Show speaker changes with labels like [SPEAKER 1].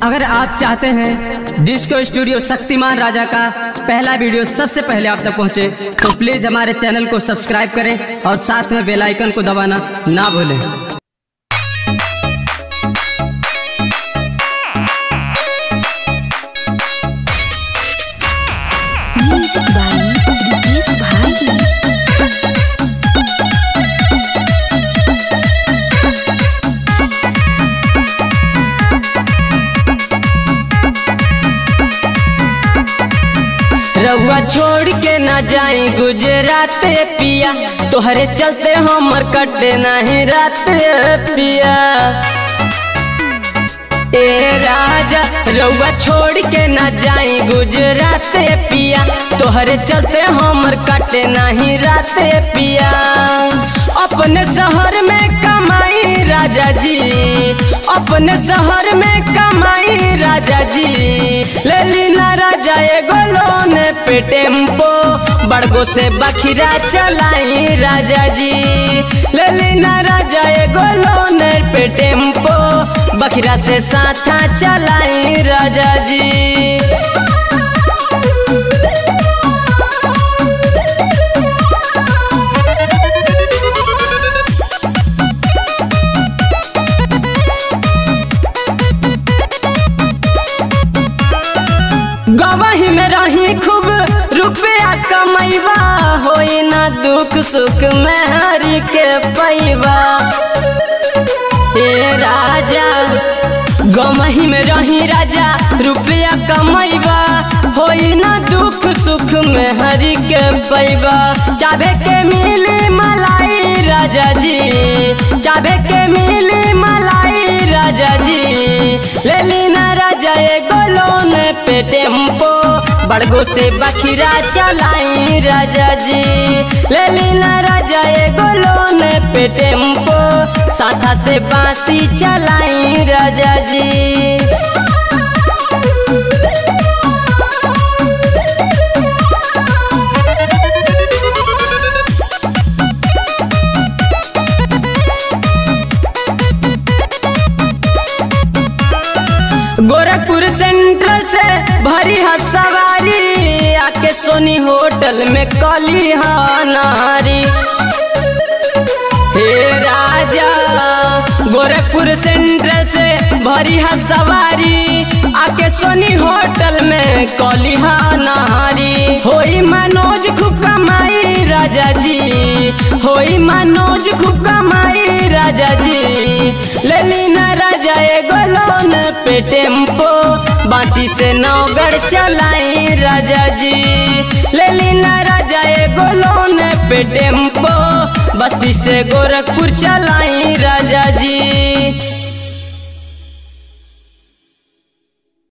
[SPEAKER 1] अगर आप चाहते हैं डिस्को स्टूडियो शक्तिमान राजा का पहला वीडियो सबसे पहले आप तक पहुंचे, तो प्लीज हमारे चैनल को सब्सक्राइब करें और साथ में बेल आइकन को दबाना ना भूलें। रउआ छोड़ के ना जाई गुजरात पिया, तोहरे चलते हमर कटे नहीं रात पिया। ए राजा रउआ छोड़ के ना जाई गुजरात पिया, तोहरे चलते हमर कटे नहीं रात पिया। अपने शहर में कमाई राजा जी, अपने शहर में कमाई राजा जी। ले लीना राजा एगो लोन पे टेम्पो, बड़गो से बखिरा चलाई राजा जी। ले लीना राजा एगो लोन पे टेम्पो, बखिरा से साथा चलाई राजा जी। गवाही में रही खूब रुपया कमैबा, होई ना दुख सुख में हरि के पैबा। ए राजा गवाही में रही राजा रुपया कमैबा, होई ना दुख सुख में हरि के पैबा। चाबे के मिली मलाई राजा जी, चाबे के मिली मलाई राजा जी। ले लीना राजा एगो लोन पे टेम्पो, बड़गो से बखिरा चलाई राजा जी। ले लीना राजा एगो लोन पे टेम्पो, साथा से बांसी चलाई राजा जी। गोरखपुर सेंट्रल से भरी है सवारी, आके सोनी होटल में कली नारी। हे राजा गोरखपुर सेंट्रल से भरी है सवारी, आके सोनी होटल में कली नारी। होई मनोज खूब कमाई राजा जी, होई मनोज खूब कमाई राजा जी। ले लीना राजा एगो लोन पे टेम्पो, बांसी से नौगढ़ चलाई राजा जी। ले लीना राजा एगो लोन पे टेम्पो, बस्ती से गोरखपुर चलाई राजा जी।